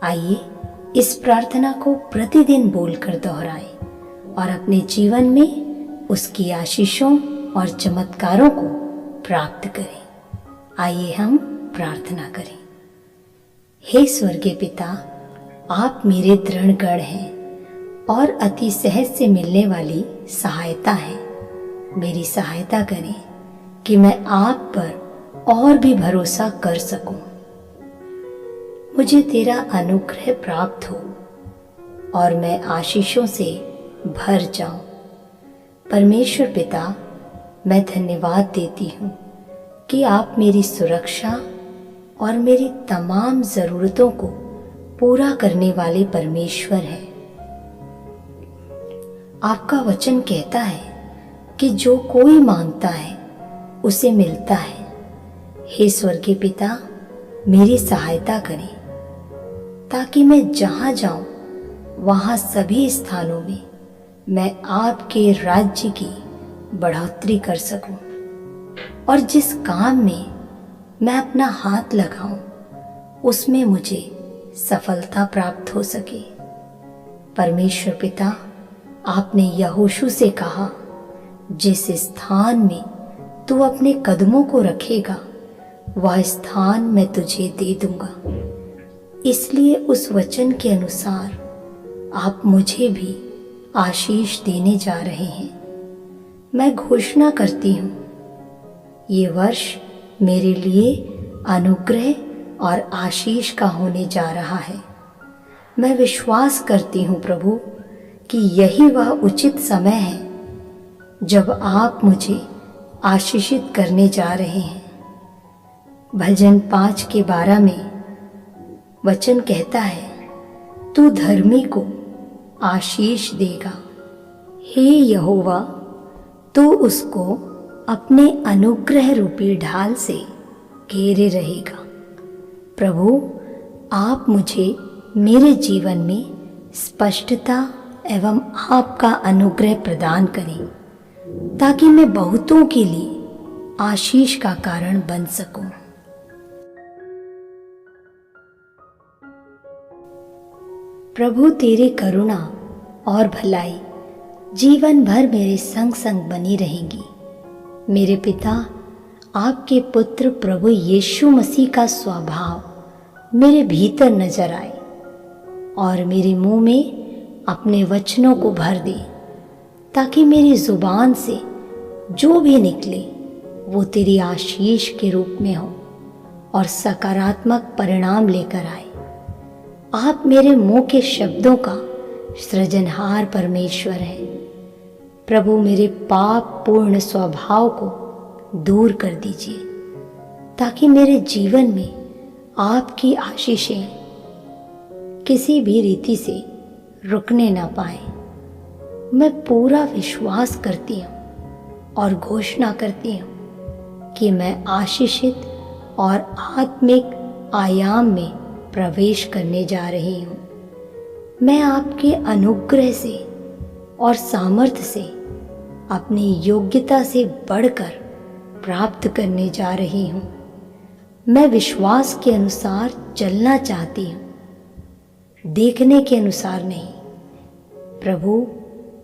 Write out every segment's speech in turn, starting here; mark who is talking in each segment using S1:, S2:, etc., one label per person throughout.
S1: आइए इस प्रार्थना को प्रतिदिन बोलकर दोहराएं और अपने जीवन में उसकी आशीषों और चमत्कारों को प्राप्त करें। आइए हम प्रार्थना करें। हे स्वर्गीय पिता, आप मेरे दृढ़ गढ़ हैं और अति सहज से मिलने वाली सहायता है। मेरी सहायता करें कि मैं आप पर और भी भरोसा कर सकूं। मुझे तेरा अनुग्रह प्राप्त हो और मैं आशीषों से भर जाऊं। परमेश्वर पिता, मैं धन्यवाद देती हूँ कि आप मेरी सुरक्षा और मेरी तमाम ज़रूरतों को पूरा करने वाले परमेश्वर हैं। आपका वचन कहता है कि जो कोई मांगता है उसे मिलता है। हे स्वर्गीय पिता, मेरी सहायता करें ताकि मैं जहाँ जाऊँ वहाँ सभी स्थानों में मैं आपके राज्य की बढ़ोतरी कर सकूं और जिस काम में मैं अपना हाथ लगाऊं उसमें मुझे सफलता प्राप्त हो सके। परमेश्वर पिता, आपने यहोशू से कहा, जिस स्थान में तू अपने कदमों को रखेगा वह स्थान मैं तुझे दे दूंगा। इसलिए उस वचन के अनुसार आप मुझे भी आशीष देने जा रहे हैं। मैं घोषणा करती हूँ, ये वर्ष मेरे लिए अनुग्रह और आशीष का होने जा रहा है। मैं विश्वास करती हूँ प्रभु कि यही वह उचित समय है जब आप मुझे आशीषित करने जा रहे हैं। भजन 5:12 में वचन कहता है, तू धर्मी को आशीष देगा। हे यहोवा, तू उसको अपने अनुग्रह रूपी ढाल से घेरे रहेगा। प्रभु, आप मुझे मेरे जीवन में स्पष्टता एवं आपका अनुग्रह प्रदान करें ताकि मैं बहुतों के लिए आशीष का कारण बन सकूं। प्रभु, तेरी करुणा और भलाई जीवन भर मेरे संग संग बनी रहेंगी। मेरे पिता, आपके पुत्र प्रभु यीशु मसीह का स्वभाव मेरे भीतर नजर आए और मेरे मुंह में अपने वचनों को भर दे ताकि मेरी जुबान से जो भी निकले वो तेरी आशीष के रूप में हो और सकारात्मक परिणाम लेकर आए। आप मेरे मुंह के शब्दों का सृजनहार परमेश्वर है। प्रभु, मेरे पाप पूर्ण स्वभाव को दूर कर दीजिए ताकि मेरे जीवन में आपकी आशीषें किसी भी रीति से रुकने ना पाए। मैं पूरा विश्वास करती हूँ और घोषणा करती हूँ कि मैं आशीषित और आत्मिक आयाम में प्रवेश करने जा रही हूँ। मैं आपके अनुग्रह से और सामर्थ्य से अपनी योग्यता से बढ़कर प्राप्त करने जा रही हूँ। मैं विश्वास के अनुसार चलना चाहती हूँ, देखने के अनुसार नहीं। प्रभु,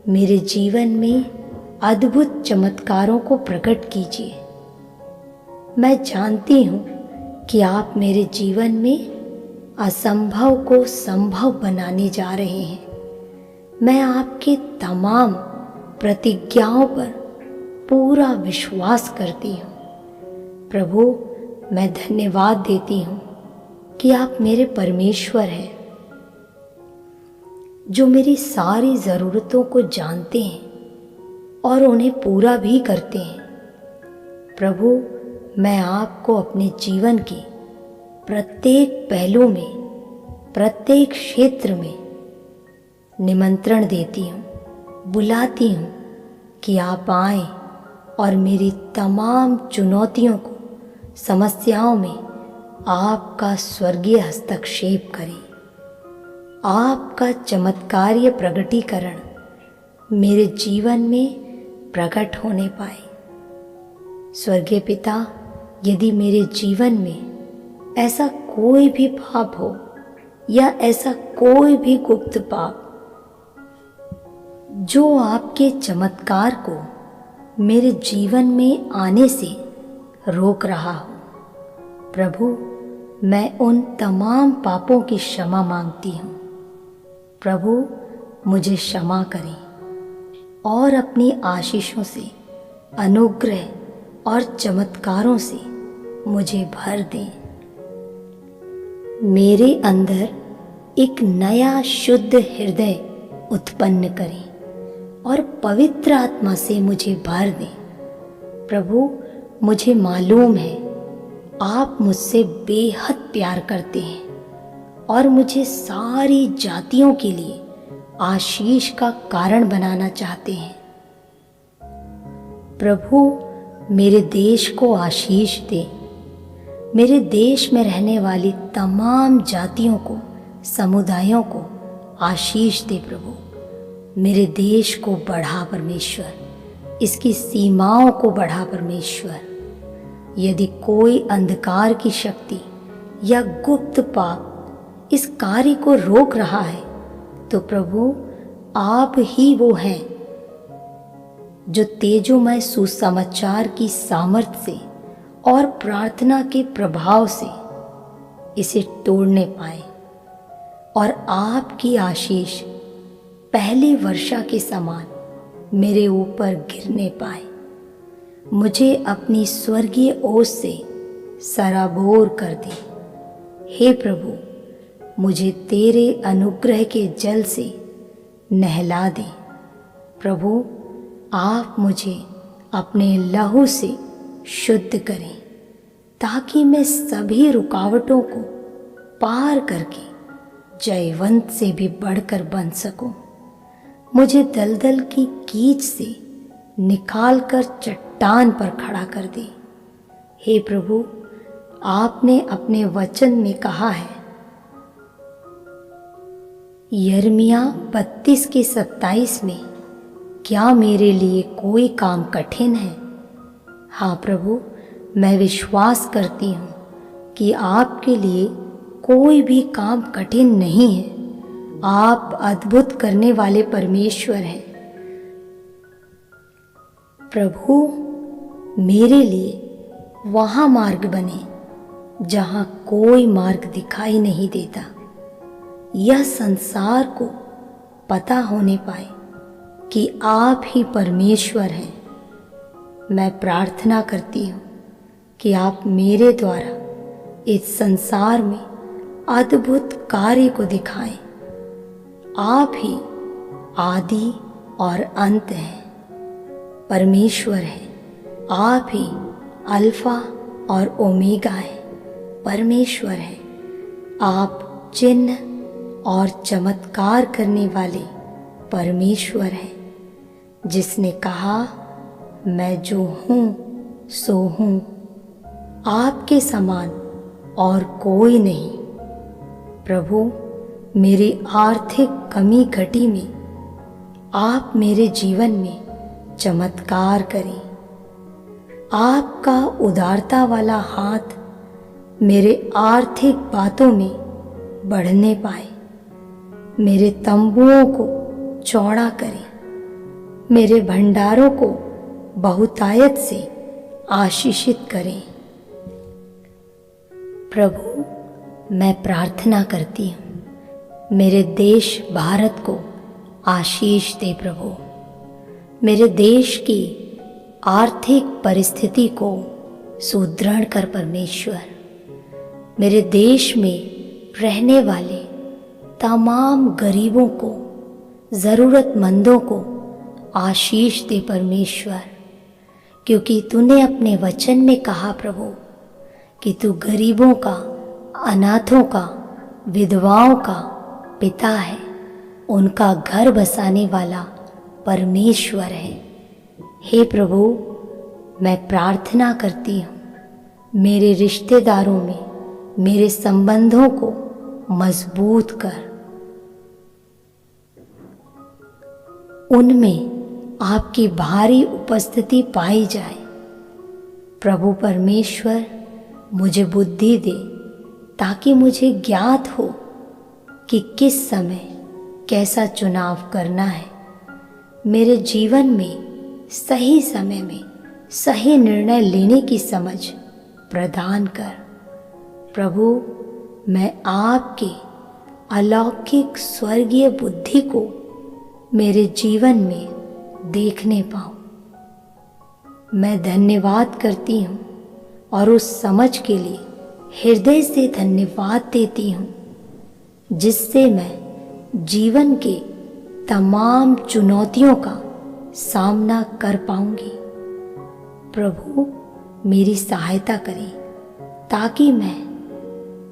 S1: मेरे जीवन में अद्भुत चमत्कारों को प्रकट कीजिए। मैं जानती हूँ कि आप मेरे जीवन में असंभव को संभव बनाने जा रहे हैं। मैं आपके तमाम प्रतिज्ञाओं पर पूरा विश्वास करती हूँ। प्रभु, मैं धन्यवाद देती हूँ कि आप मेरे परमेश्वर हैं जो मेरी सारी ज़रूरतों को जानते हैं और उन्हें पूरा भी करते हैं। प्रभु, मैं आपको अपने जीवन के प्रत्येक पहलू में, प्रत्येक क्षेत्र में निमंत्रण देती हूँ, बुलाती हूँ कि आप आएं और मेरी तमाम चुनौतियों को, समस्याओं में आपका स्वर्गीय हस्तक्षेप करें। आपका चमत्कारीय प्रगटीकरण मेरे जीवन में प्रकट होने पाए। स्वर्गीय पिता, यदि मेरे जीवन में ऐसा कोई भी पाप हो या ऐसा कोई भी गुप्त पाप जो आपके चमत्कार को मेरे जीवन में आने से रोक रहा हो। प्रभु, मैं उन तमाम पापों की क्षमा मांगती हूँ। प्रभु, मुझे क्षमा करें और अपनी आशीषों से, अनुग्रह और चमत्कारों से मुझे भर दें। मेरे अंदर एक नया शुद्ध हृदय उत्पन्न करें और पवित्र आत्मा से मुझे भर दें। प्रभु, मुझे मालूम है आप मुझसे बेहद प्यार करते हैं और मुझे सारी जातियों के लिए आशीष का कारण बनाना चाहते हैं। प्रभु, मेरे देश को आशीष दे। मेरे देश में रहने वाली तमाम जातियों को, समुदायों को आशीष दे। प्रभु, मेरे देश को बढ़ा परमेश्वर, इसकी सीमाओं को बढ़ा परमेश्वर। यदि कोई अंधकार की शक्ति या गुप्त पाप इस कार्य को रोक रहा है, तो प्रभु आप ही वो हैं जो तेजोमय सुसमाचार की सामर्थ्य से और प्रार्थना के प्रभाव से इसे तोड़ने पाए और आपकी आशीष पहली वर्षा के समान मेरे ऊपर गिरने पाए। मुझे अपनी स्वर्गीय ओस से सराबोर कर दे। हे प्रभु, मुझे तेरे अनुग्रह के जल से नहला दे। प्रभु, आप मुझे अपने लहू से शुद्ध करें ताकि मैं सभी रुकावटों को पार करके जयवंत से भी बढ़कर बन सकूं। मुझे दलदल की कीच से निकालकर चट्टान पर खड़ा कर दे। हे प्रभु, आपने अपने वचन में कहा है, यिर्मयाह 32:27 में, क्या मेरे लिए कोई काम कठिन है? हाँ प्रभु, मैं विश्वास करती हूँ कि आपके लिए कोई भी काम कठिन नहीं है। आप अद्भुत करने वाले परमेश्वर हैं। प्रभु, मेरे लिए वहाँ मार्ग बने जहाँ कोई मार्ग दिखाई नहीं देता। यह संसार को पता होने पाए कि आप ही परमेश्वर हैं। मैं प्रार्थना करती हूँ कि आप मेरे द्वारा इस संसार में अद्भुत कार्य को दिखाएं। आप ही आदि और अंत हैं, परमेश्वर है। आप ही अल्फा और ओमेगा है, परमेश्वर है। आप चिन्ह और चमत्कार करने वाले परमेश्वर हैं, जिसने कहा, मैं जो हूँ सो हूँ। आपके समान और कोई नहीं। प्रभु, मेरी आर्थिक कमी घटी में आप मेरे जीवन में चमत्कार करें। आपका उदारता वाला हाथ मेरे आर्थिक बातों में बढ़ने पाए। मेरे तंबुओं को चौड़ा करें। मेरे भंडारों को बहुतायत से आशीषित करें। प्रभु, मैं प्रार्थना करती हूँ, मेरे देश भारत को आशीष दे। प्रभु, मेरे देश की आर्थिक परिस्थिति को सुदृढ़ कर परमेश्वर। मेरे देश में रहने वाले तमाम गरीबों को, ज़रूरतमंदों को आशीष दे परमेश्वर, क्योंकि तूने अपने वचन में कहा प्रभु कि तू गरीबों का, अनाथों का, विधवाओं का पिता है, उनका घर बसाने वाला परमेश्वर है। हे प्रभु, मैं प्रार्थना करती हूँ, मेरे रिश्तेदारों में मेरे संबंधों को मजबूत कर, उनमें आपकी भारी उपस्थिति पाई जाए। प्रभु परमेश्वर, मुझे बुद्धि दे ताकि मुझे ज्ञात हो कि किस समय कैसा चुनाव करना है। मेरे जीवन में सही समय में सही निर्णय लेने की समझ प्रदान कर। प्रभु, मैं आपके अलौकिक स्वर्गीय बुद्धि को मेरे जीवन में देखने पाऊँ। मैं धन्यवाद करती हूँ और उस समझ के लिए हृदय से धन्यवाद देती हूँ जिससे मैं जीवन के तमाम चुनौतियों का सामना कर पाऊँगी। प्रभु, मेरी सहायता करें ताकि मैं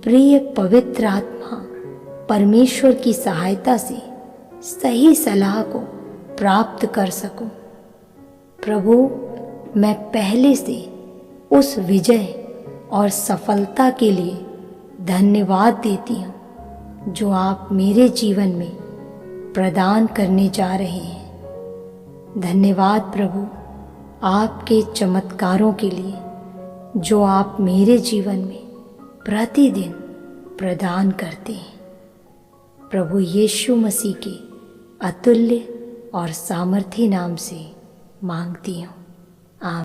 S1: प्रिय पवित्र आत्मा परमेश्वर की सहायता से सही सलाह को प्राप्त कर सकूं। प्रभु, मैं पहले से उस विजय और सफलता के लिए धन्यवाद देती हूँ जो आप मेरे जीवन में प्रदान करने जा रहे हैं। धन्यवाद प्रभु, आपके चमत्कारों के लिए जो आप मेरे जीवन में प्रतिदिन प्रदान करते हैं। प्रभु यीशु मसीह के अतुल्य और सामर्थी नाम से मांगती हूँ।